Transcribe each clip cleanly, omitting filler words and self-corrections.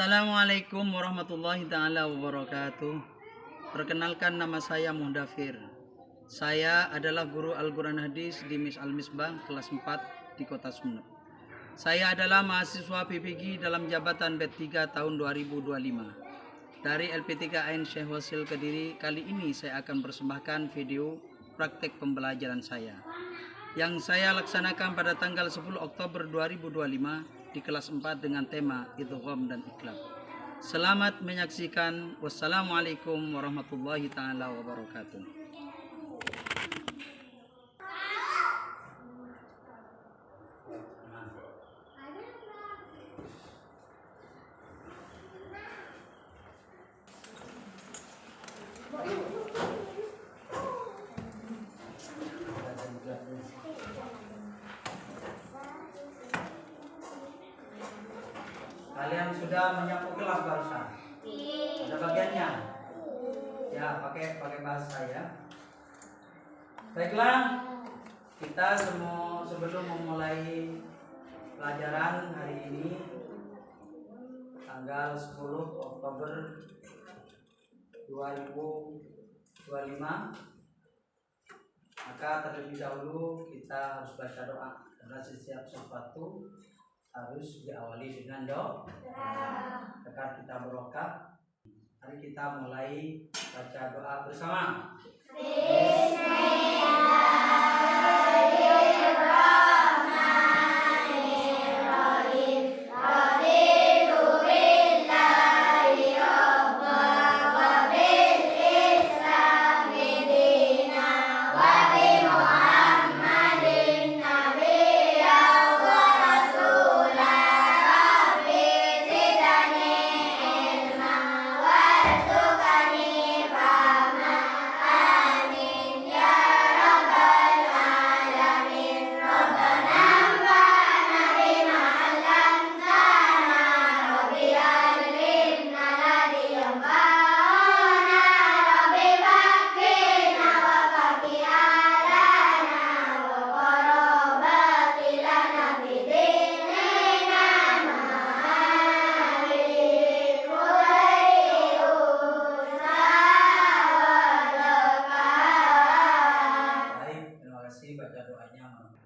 Assalamualaikum warahmatullahi taala wabarakatuh. Perkenalkan, nama saya Muhdafir. Saya adalah guru Al-Quran Hadis di Mis Al-Misbah kelas 4 di Kota Sumeneb. Saya adalah mahasiswa PPG dalam jabatan B3 tahun 2025 dari LP3 Ain Syekh Wasil Kediri. Kali ini saya akan persembahkan video praktek pembelajaran saya yang saya laksanakan pada tanggal 10 Oktober 2025 di kelas 4 dengan tema Idgham dan Iqlab. Selamat menyaksikan. Wassalamualaikum warahmatullahi taala wabarakatuh. Kalian sudah menyapu kelas barusan? Ada bagiannya? Ya, pakai bahasa ya. Baiklah, kita sebelum memulai pelajaran hari ini tanggal 10 Oktober 2025, maka terlebih dahulu kita harus baca doa, karena setiap sesuatu harus diawali dengan doa agar kita berokah. Mari kita mulai baca doa bersama.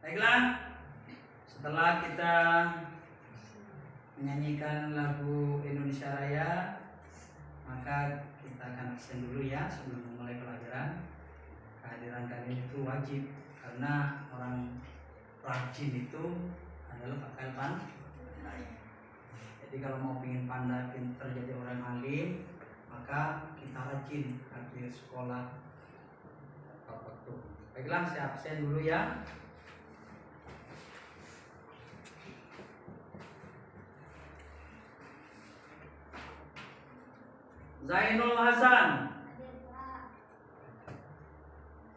Baiklah, setelah kita menyanyikan lagu Indonesia Raya, maka kita akan absen dulu ya sebelum memulai pelajaran. Kehadiran kalian itu wajib, karena orang rajin itu adalah bakal pandai. Jadi kalau mau ingin pandai, pintar, jadi orang alim, maka kita rajin hadir sekolah tepat waktu. Baiklah, saya absen dulu ya. Zainul Hasan,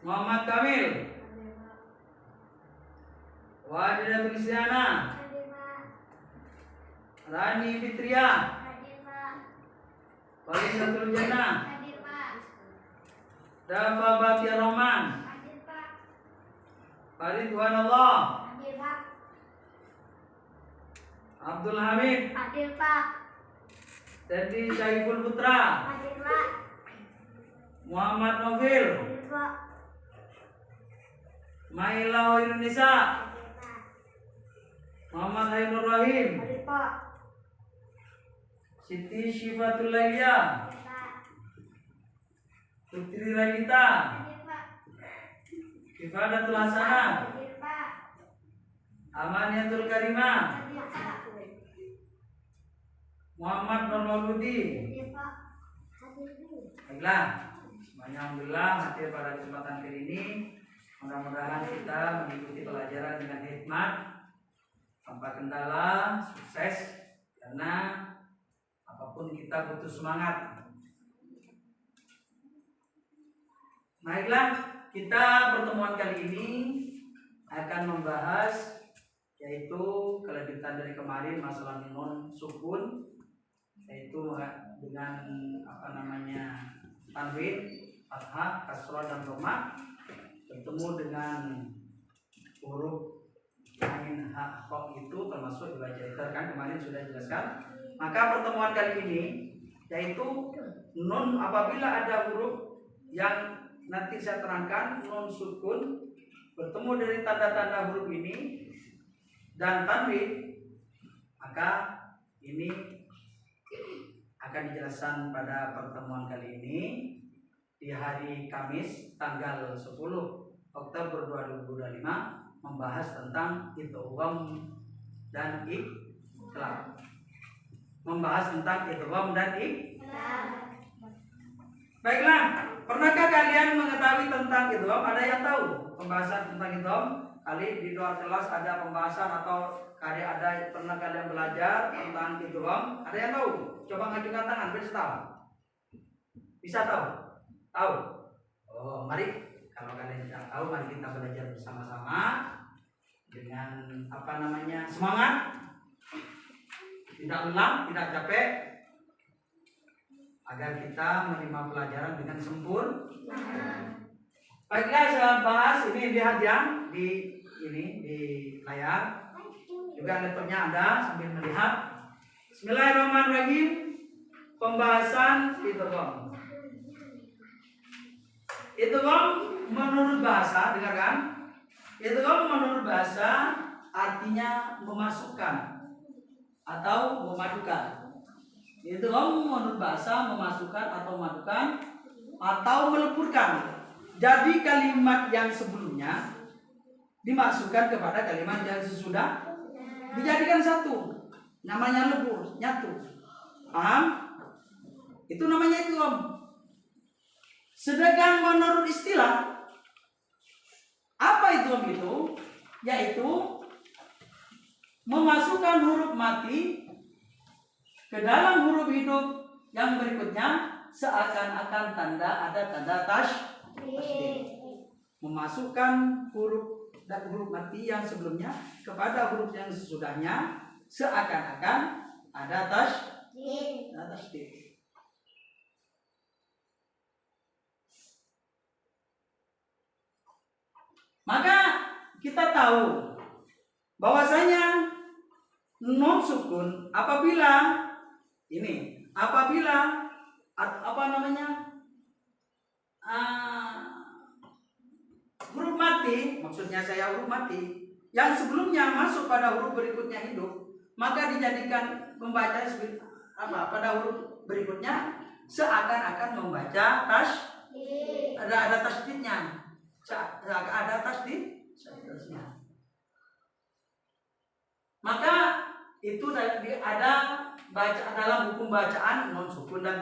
Muhammad Kamil, Wadidatul Isyana, Rani Fitria, Walidatul Jannah, Dafa Batia Roman, Faridwan Allah, Abdul Hamid, Dedi Syaiful Putra, Muhammad Novil, Maila Indonesia, Muhammad Ainur Rahim, Siti Syifatul Lailia, Putri Ragita, Ifadatul Hasanah, Amaniatul Karimah, Muhammad Nurmauludi. Baiklah, semuanya alhamdulillah hadir pada kesempatan kali ini. Mudah-mudahan kita mengikuti pelajaran dengan hikmat, tanpa kendala, sukses, karena apapun kita butuh semangat. Baiklah, kita pertemuan kali ini akan membahas yaitu kelanjutan dari kemarin masalah nun sukun, yaitu dengan tanwin, fathah, kasrah dan dhamma bertemu dengan huruf ain ha kha itu termasuk dibaca idhar, kan kemarin sudah jelaskan. Maka pertemuan kali ini yaitu nun apabila ada huruf yang nanti saya terangkan nun sukun bertemu dari tanda-tanda huruf ini dan tanwin, maka ini akan dijelaskan pada pertemuan kali ini di hari Kamis tanggal 10 Oktober 2025, membahas tentang idgham dan iqlab. Membahas tentang idgham dan iqlab. Baiklah, pernahkah kalian mengetahui tentang idgham? Ada yang tahu pembahasan tentang idgham? Kali di luar kelas ada pembahasan atau kali ada pernah kalian belajar tentang idgham? Ada yang tahu? Coba ngajukan tangan, bisa tahu? Bisa tahu? Tahu? Oh, mari. Kalau kalian tidak tahu, mari kita belajar bersama-sama dengan semangat, tidak lelah, tidak capek, agar kita menerima pelajaran dengan sempurna. Baiklah, saya bahas ini lihat yang di layar. Juga laptopnya ada sambil melihat. Bismillahirrahmanirrahim. Pembahasan idgham. Idgham menurut bahasa, dengarkan. Idgham menurut bahasa artinya memasukkan atau memadukan. Idgham menurut bahasa memasukkan atau memadukan atau meleburkan. Jadi kalimat yang sebelumnya dimasukkan kepada kalimat yang sesudah, dijadikan satu, namanya lebur, nyatu. Paham? Itu namanya idgham. Sedangkan menurut istilah, apa idgham itu? Yaitu memasukkan huruf mati ke dalam huruf hidup yang berikutnya seakan-akan ada tanda tasydid. Memasukkan huruf mati yang sebelumnya kepada huruf yang sesudahnya seakan-akan ada tasydid. Maka kita tahu bahwasanya nun sukun apabila huruf mati, maksudnya saya huruf mati yang sebelumnya masuk pada huruf berikutnya hidup, maka dijadikan membaca pada huruf berikutnya seakan-akan membaca ada tasydidnya. Ada tasydid. Maka itu ada dalam hukum bacaan non sukun dan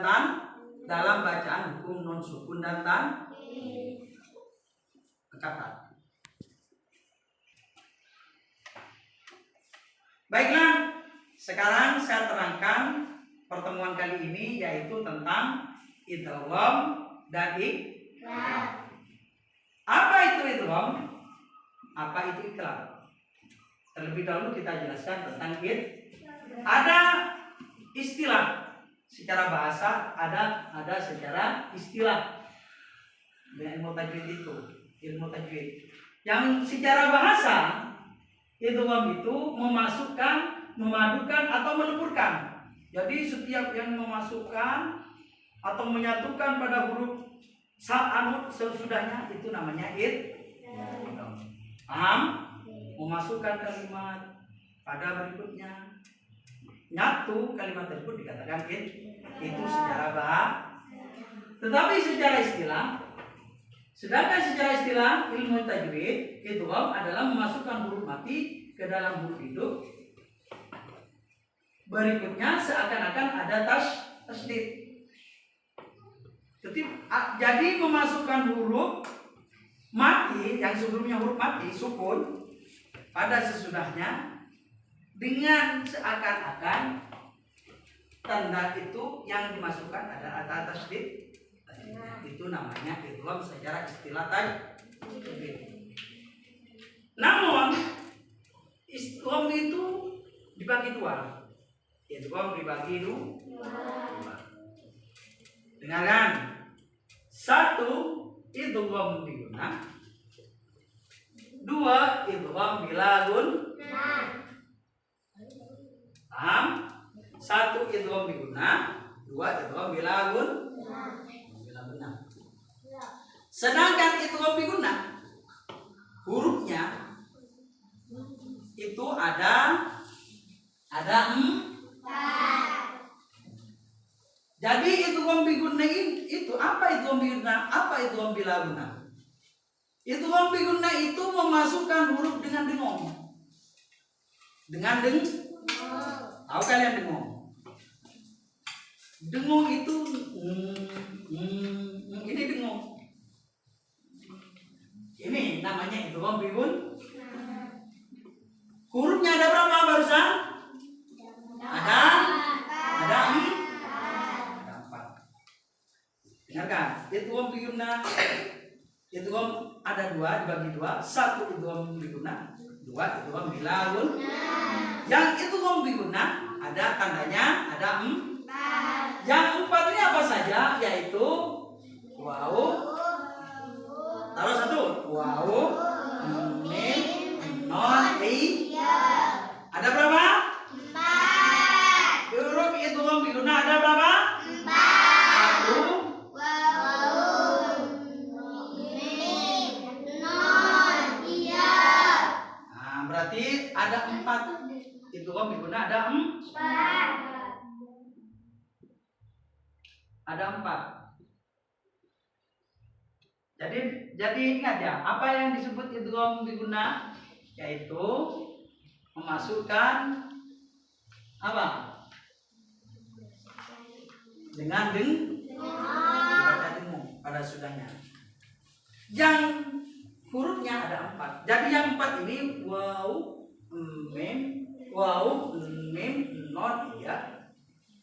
dalam bacaan hukum non sukun dan kata. Baiklah, sekarang saya terangkan pertemuan kali ini yaitu tentang idgham dan iqlab. Apa itu idgham? Apa itu iqlab? Terlebih dahulu kita jelaskan tentang ada istilah secara bahasa, ada secara istilah. Ilmu tajwid itu, ilmu tajwid. Yang secara bahasa idgham itu memasukkan, memadukan atau meleburkan. Jadi setiap yang memasukkan atau menyatukan pada huruf sesudahnya itu namanya idgham. Paham? Memasukkan kalimat pada berikutnya, nyatu kalimat tersebut dikatakan itu secara bahasa. Tetapi secara istilah ilmu tajwid, idgham adalah memasukkan huruf mati ke dalam huruf hidup berikutnya seakan-akan ada tasydid. Jadi memasukkan huruf mati yang sebelumnya huruf mati sukun pada sesudahnya dengan seakan-akan tanda itu yang dimasukkan ada tasydid. Itu namanya idgham secara istilah tajwid. Namun idgham itu dibagi dua. Idgham dibagi dua. Dengarkan. Satu, idgham biguna. Dua, idgham bila gun. Paham? 1 idgham biguna, 2 idgham bila guna. Sedangkan idgham biguna hurufnya itu ada 4. Jadi idgham biguna itu apa idgham biguna? Apa idgham bila guna? Idgham biguna itu memasukkan huruf dengan dengung. Dengan tahu kalian dengung? Dengung itu ini dengung. Ini namanya idgham biguna. Hurufnya ada berapa barusan? Ada 4. Dengarkan, idgham biguna. Idgham ada 2 dibagi 2. 1 idgham biguna, 2 idgham bila guna. Yang idgham biguna ada tandanya ada 4. Yang 4 ini apa saja? Yaitu wawu. Taruh 1. Wawu, mim, non, i. Ada berapa? 4. Huruf idgham biguna ada berapa? 4. 1 berarti ada 4. Idgham biguna ada 4. Ada 4. Jadi ingat ya, apa yang disebut idgham biguna? Yaitu memasukkan apa? Dengan dibaca dengung pada sudahnya. Yang hurufnya ada 4. Jadi yang 4 ini wawu, mim, non, iya.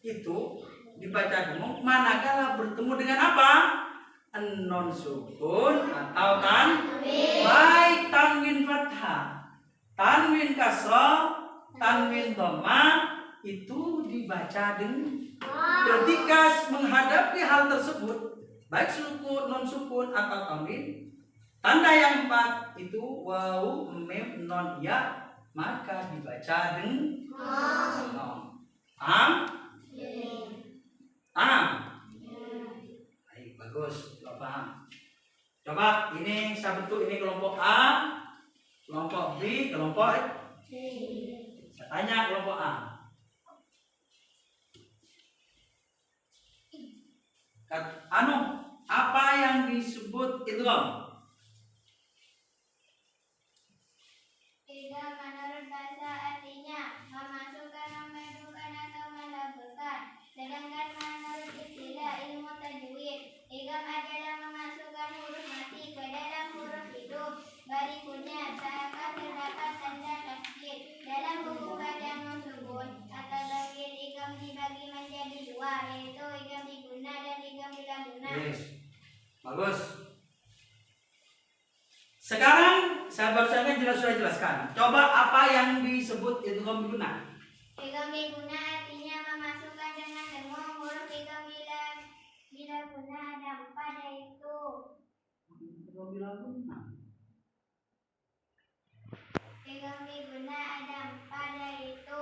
Itu dibaca dengung manakala bertemu dengan apa? Non sukun atau baik tanwin fathah, tanwin kasrah, tanwin dhammah itu dibaca dengung. Ketika menghadapi hal tersebut, baik sukun, non sukun atau tanwin, tanda yang 4 itu wawu, mim, non, ya, maka dibaca dengung. Paham? Baik, bagus, sudah paham. Coba ini saya bentuk ini kelompok A, kelompok B, kelompok C. Saya tanya kelompok A. Apa yang disebut idgham? Idgham menurut bahasa artinya memasukkan, membentukkan atau meleburkan. Sedangkan menurut istilah ilmu tajwid, idgham adalah memasukkan huruf mati ke dalam huruf hidup. Berikutnya seakan terdapat tanda tasdid dalam huruf pada nun sukun atau bagian idgham dibagi menjadi 2, yaitu idgham biguna dan idgham bila guna. Yes. Bagus. Sekarang saya barusan sudah jelaskan. Coba apa yang disebut idgham biguna? Idgham biguna artinya memasukkan dengan dengung huruf idgham bila guna ada 4, yaitu Idgham bila guna. idgham biguna ada 4, yaitu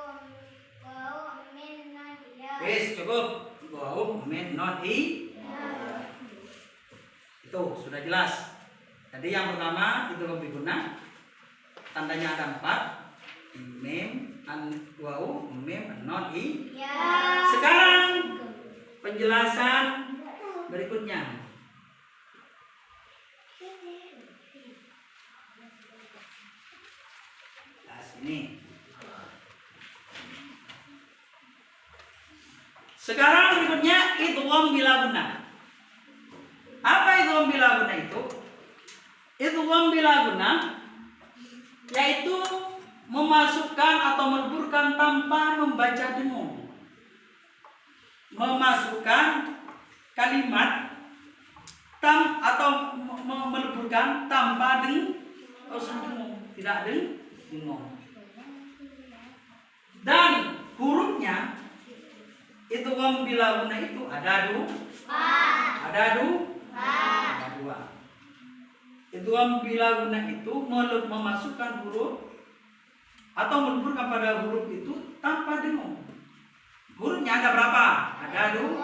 wawu, mim, non, ya. Wis, cukup. Wawu, mim, non, i. Itu sudah jelas. Jadi yang pertama idgham biguna tandanya ada 4. Mim, wawu, mim, non, i. Ya. Sekarang penjelasan berikutnya. Nah, sini. Sekarang berikutnya idgham bila guna. Apa idgham bila guna itu? Idgham bila guna yaitu memasukkan atau meleburkan tanpa membaca dengung. Memasukkan kalimat atau meleburkan tanpa dengung, tidak dengung. Dan hurufnya idgham bila guna itu ada 2. Idgham bila guna itu memasukkan huruf atau meleburkan pada huruf itu tanpa dengung. Hurufnya ada berapa? Ada 2.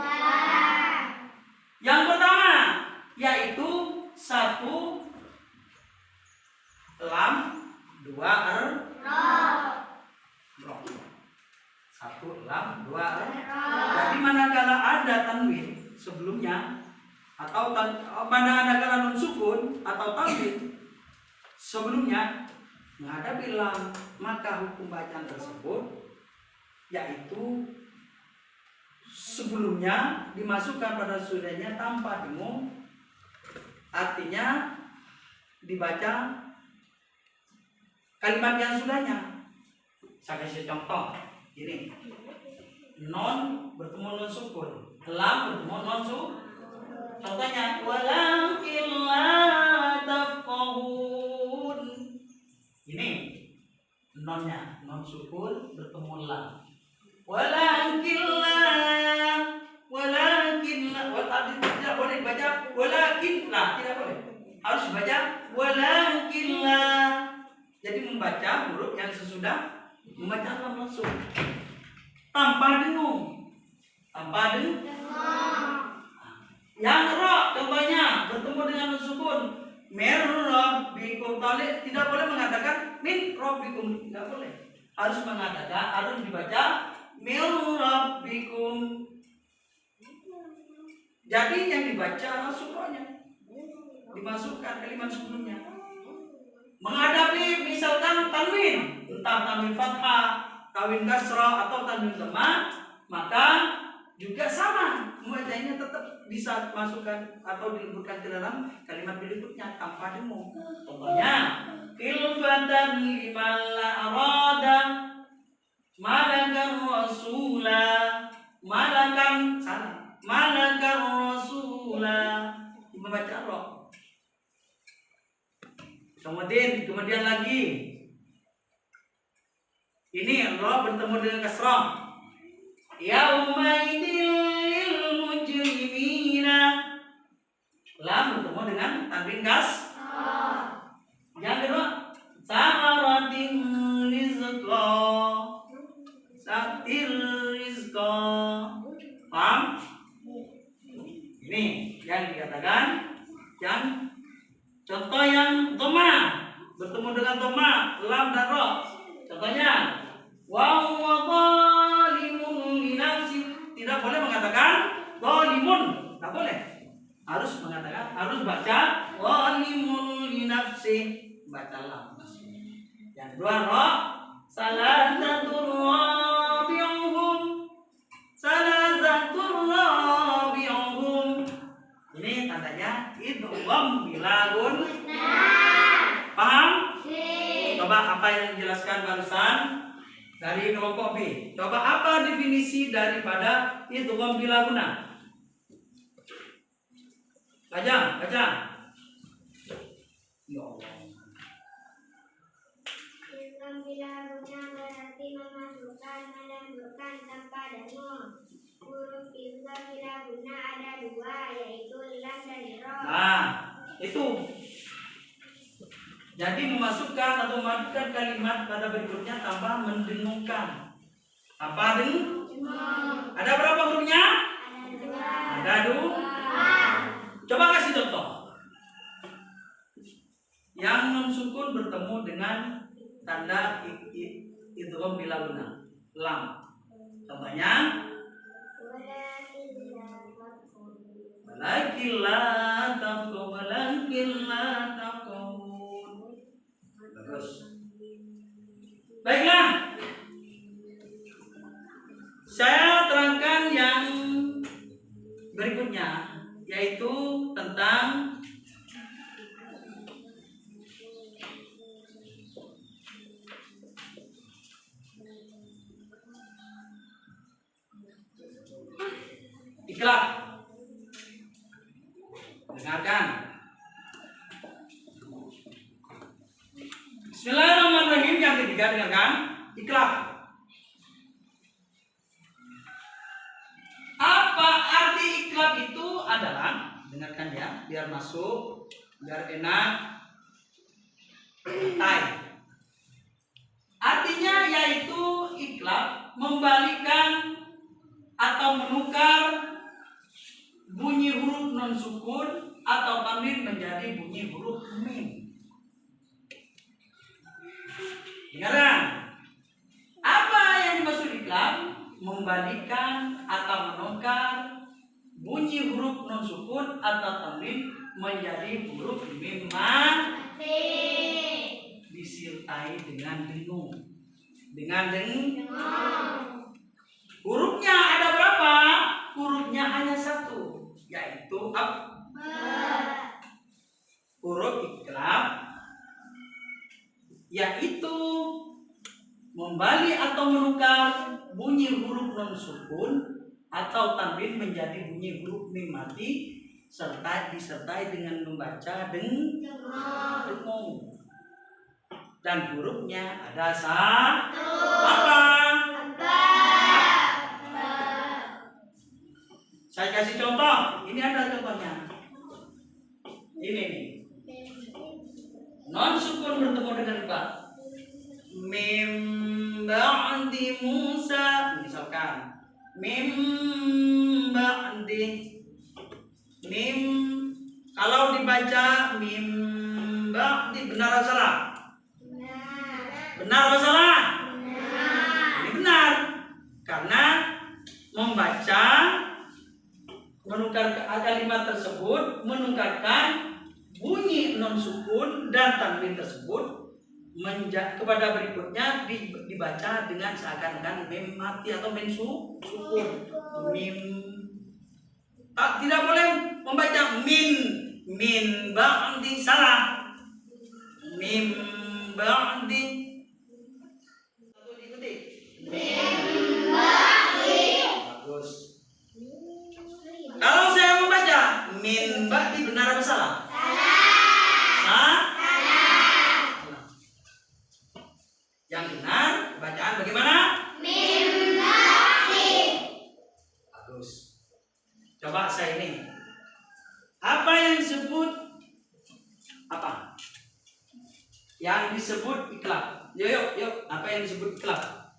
Yang pertama yaitu 1 lam, 2 ro. 1 lam, 2 Jadi manakala ada tanwin sebelumnya atau manakala nun sukun atau tanwin sebelumnya menghadapi lam, maka hukum bacaan tersebut yaitu sebelumnya dimasukkan pada sudahnya tanpa dengung, artinya dibaca kalimat yang sudahnya. Saya kasih contoh ini, non bertemu non sukun, lam bertemu non sukun. Contohnya walakin la tafqahun. Ini nonnya, non sukun bertemu lam. Walakin la, tidak boleh dibaca walakin la, tidak boleh. Harus dibaca walakin la. Jadi membaca huruf yang sesudah membaca lam langsung tanpa dengung. Yang ro contohnya bertemu dengan nun sukun, mir rabbikum, tidak boleh mengatakan min rabbikum, tidak boleh. Harus dibaca min rabbikum. Jadi yang dibaca surahnya dimasukkan kalimat sebelumnya. Menghadapi misalkan tanwin, entah tanwin fathah, tanwin kasrah atau tanwin dhamma, maka juga sama, membacanya tetap bisa masukkan atau dilebutkan ke dalam kalimat berikutnya tanpa dengung. Contohnya, kilfatan liman la arada malakan rasula, malakan rasula, membaca roh. Kemudian lagi ini roh bertemu dengan kasrah. Yaumaidil mujrimina, lam bertemu dengan tanwin kasrah. Yang kedua, samaratin rizqa, satir rizqa. Paham? Ini yang dikatakan yang contoh yang dhamma bertemu dengan dhamma, lam dan ro. Contohnya wa huwa zalimun li nafsi, tidak boleh mengatakan zalimun, tidak boleh. Harus baca zalimun li nafsi, baca lam. Yang kedua ro, salasatur rabi'uhum. Ini tandanya idgham bilagun. Paham? Coba apa yang dijelaskan barusan dari kelompok B. Coba apa definisi daripada idgham bilaguna? Baca. Ya Allah. Idgham bilaguna berarti memasukkan tanpa dengung. Huruf idgham bilaguna ada 2, yaitu lam dan ro. Nah, itu. Jadi memasukkan atau memadukan kalimat pada berikutnya tanpa mendengungkan. Apa dengung? Ada berapa hurufnya? Ada 2. Coba kasih contoh. Yang nun sukun bertemu dengan tanda idgham bilaguna, lam. Contohnya walakin la tafqahun. Bagus. Baiklah. Saya terangkan yang berikutnya, yaitu tentang ikhlaq. Dengarkan. Bismillahirrahmanirrahim. Yang ketiga, dengarkan. Ikhlaq. Apa arti ikhlaq itu adalah, dengarkan ya, biar masuk, biar enak, santai. Artinya yaitu ikhlaq membalikan atau menukar bunyi huruf non sukun atau tanwin menjadi bunyi huruf mim. Dengarkan. Apa yang dimaksud iqlab? Membalikan atau menukar bunyi huruf non sukun atau tanwin menjadi huruf mim mati disertai dengan dengung. Dengan dengung. Hurufnya ada berapa? Hurufnya hanya satu, yaitu huruf iqlab, yaitu membalik atau menukar bunyi huruf non sukun atau tanwin menjadi bunyi huruf mim mati serta disertai dengan membaca dengung. Dan hurufnya ada satu. Apa? Saya kasih contoh. Ini ada contohnya. Ini nih. Non sukun bertemu dengan ba. Mim ba'di Musa, misalkan. Mim ba'di. Mim, kalau dibaca mim ba'di, benar atau salah? Benar atau salah? Ini benar. Karena membaca menukar kalimat tersebut menukarkan bunyi non sukun dan tanwin tersebut kepada berikutnya dibaca dengan seakan-akan mim mati atau mim sukun. Mim tidak boleh membaca min ba'di, salah. Mim ba'di. Satu diikuti. Mim ba'di. Bagus. Kalau saya membaca min ba'di, benar atau salah? Salah. Yang benar bacaan bagaimana? Min ba'di. Bagus. Coba saya ini. Apa yang disebut apa? Yang disebut iqlab. Yuk. Apa yang disebut iqlab?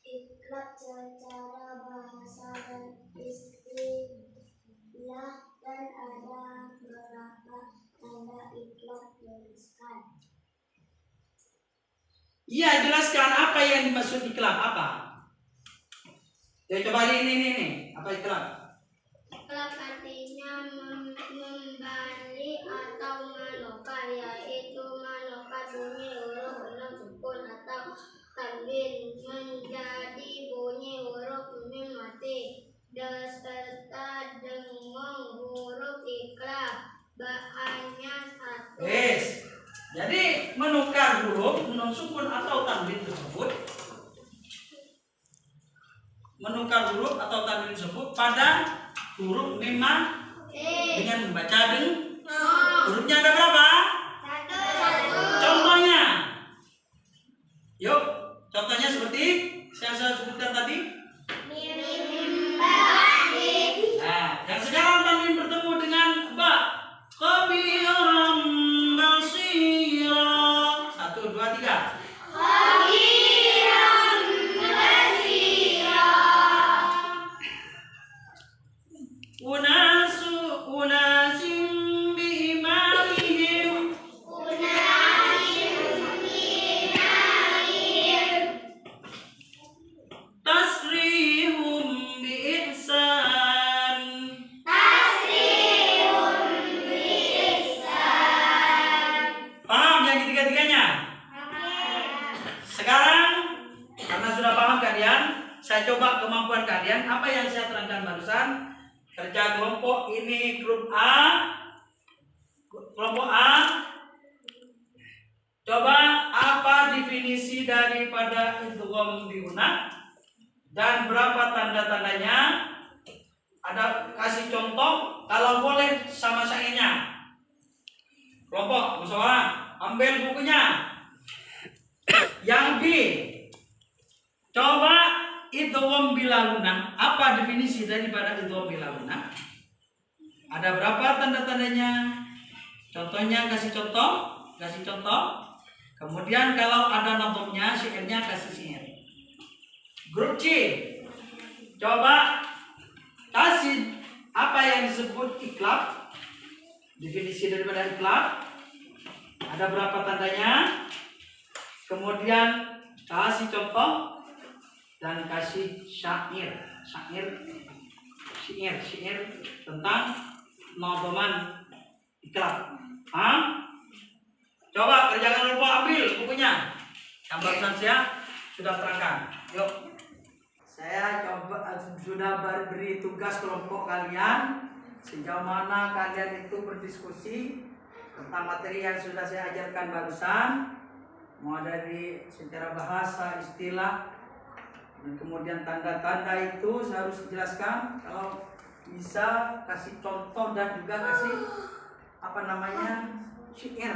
Iqlab secara bahasa dan istilah, dan ada beberapa tanda iqlab jelaskan. Iya, jelaskan apa yang dimaksud iqlab apa? Ya coba ini. Apa iqlab? Iqlab artinya membalik atau menukar, yaitu menukar bunyi huruf non sukun atau tanwin menjadi bunyi huruf mim mati beserta dengung. Huruf iqlab hanya satu. Yes. Jadi menukar huruf non sukun atau tanwin tersebut, menukar huruf atau tanwin tersebut pada huruf mim dengan membaca hurufnya ada berapa? Satu. Contohnya. Yuk, contohnya seperti saya sebutkan tadi. Mim ba'di. Nah, yang sekarang tanwin bertemu dengan ba. Khabiran basira. 1, 2, 3. Khabiran basira. Unasim biimanihim. Tasrihum biihsan. Paham yang ketiga-tiganya? Sekarang karena sudah paham kalian, saya coba kemampuan kalian. Apa yang saya terangkan barusan, kerja kelompok ini grup A, kelompok A. Coba apa definisi daripada idgham bigunah dan berapa tanda-tandanya? Ada kasih contoh, kalau boleh sama saingnya. Kelompok musyawarah, ambil bukunya. Yang B, coba idgham bila gunah. Apa definisi daripada idgham bila gunah? Ada berapa tanda-tandanya? Contohnya kasih contoh. Kemudian kalau ada nomornya, syairnya kasih syair. Grup C. Coba kasih apa yang disebut iklab. Definisi daripada iklab. Ada berapa tandanya? Kemudian kasih contoh dan kasih syair tentang nadhaman iklab. Coba kerjakan lupa, ambil bukunya. Yang barusan saya sudah terangkan. Yuk. Saya sudah beri tugas kelompok kalian. Sejauh mana kalian itu berdiskusi tentang materi yang sudah saya ajarkan barusan. Mau dari secara bahasa, istilah, dan kemudian tanda-tanda itu saya harus jelaskan. Kalau bisa kasih contoh dan juga kasih syair.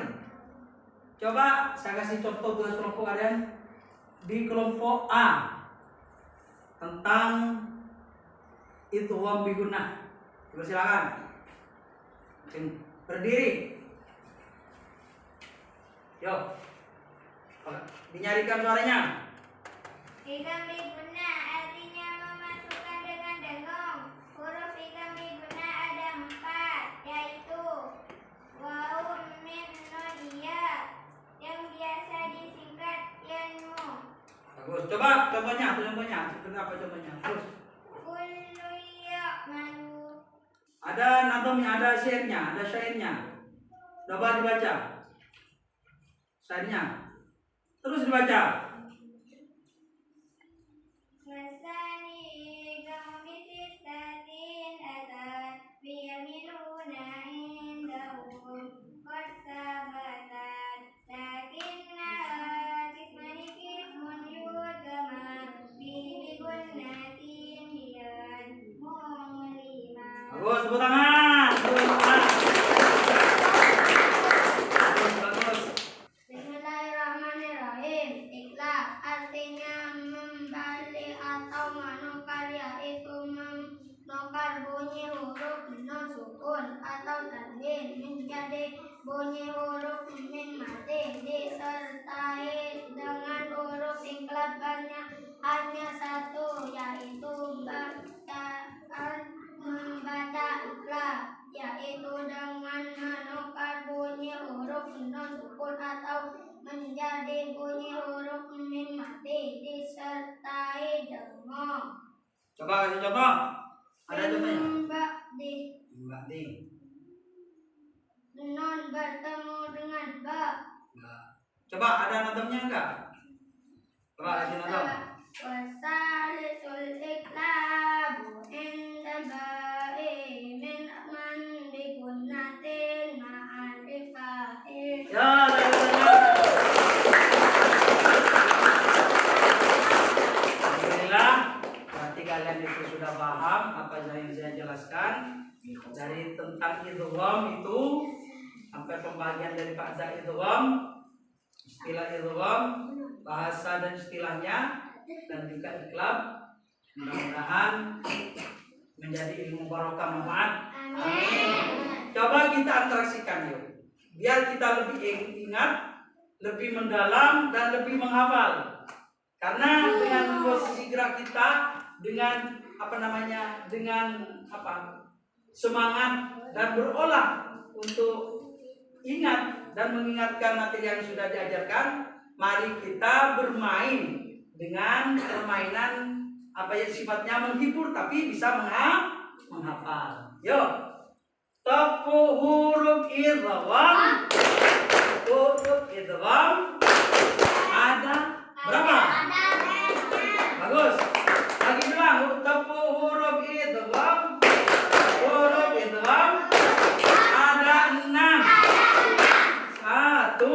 Coba saya kasih contoh tugas kelompok kalian di kelompok A tentang idgham bigunnah. Silakan berdiri. Yuk, dinyarikan suaranya. Idgham bigunnah artinya memasukkan dengan dengung. Huruf idgham bigunnah ada 4, yaitu waw, mim, nun, ya, yang biasa disingkat yanmu. Bagus. Coba contohnya. Seperti apa contohnya? Terus. Kullu ya'malu. Ada nadamnya, ada syairnya. Coba dibaca. Syairnya. Terus dibaca. Masani gambi sittatin atat biyamiluna indahum qasabatat lakinna kismani kismun yudama bigunnatin bilan mulima. Bagus, tepuk tangan. Bagus. Bismillahirrahmanirrahim. Iklab artinya membalik atau menukar, yaitu menukar bunyi huruf nun sukun atau tanwin menjadi bunyi huruf mim mati disertai dengan huruf iklab hanya satu, yaitu membaca iklab, yaitu dengan menukar bunyi huruf nun sukun atau menjadi bunyi huruf mim mati disertai dengung. Coba kasih contoh. Ada contohnya? Ba'di. Nun bertemu dengan ba. Coba ada nadamnya enggak? Coba kasih nadam. Wasalisul iklabu inda ba'i min man bigunnatin ma'alifa'in. Ya, alhamdulillah. Berarti kalian itu sudah paham apa yang saya jelaskan dari tentang idgham itu sampai pembagian dari pada idgham, istilah idgham, bahasa dan istilahnya, dan juga iklab. Mudah-mudahan menjadi ilmu barokah manfaat. Amin. Coba kita interaksikan yuk. Biar kita lebih ingat, lebih mendalam dan lebih menghafal. Karena dengan posisi gerak kita, dengan semangat dan berolah untuk ingat dan mengingatkan materi yang sudah diajarkan, mari kita bermain dengan permainan yang sifatnya menghibur tapi bisa menghafal. Yuk, tepu huruf idgham. Huruf idgham ada berapa? Bagus. Lagi bilang tepu huruf idgham. Huruf idgham ada 6. 1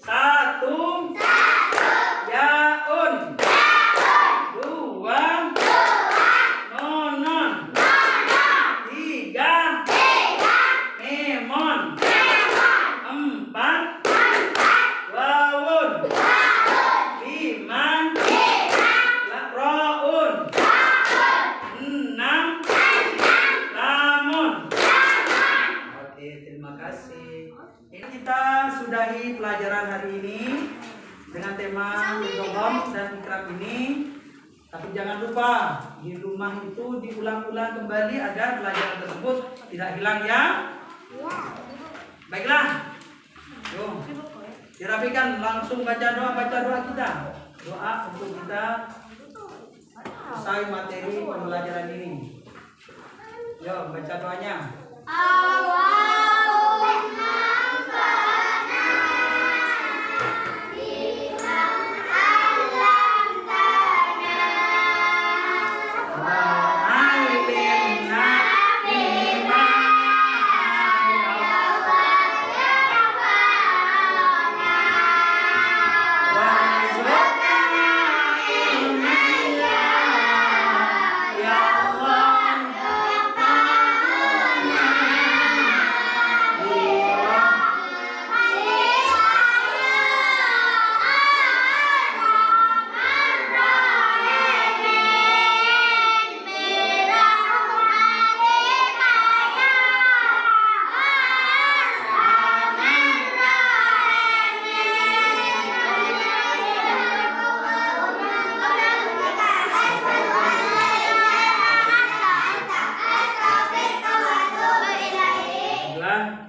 1 yaun, 2 nonon, 3 dan ikrab ini. Tapi jangan lupa di rumah itu diulang-ulang kembali agar pelajaran tersebut tidak hilang ya. Baiklah. Yuk. Dirapikan, langsung baca doa kita. Doa untuk kita selesai materi pembelajaran ini. Yuk, baca doanya.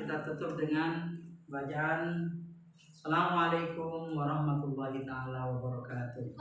Kita tutup dengan bacaan Assalamualaikum warahmatullahi taala wabarakatuh.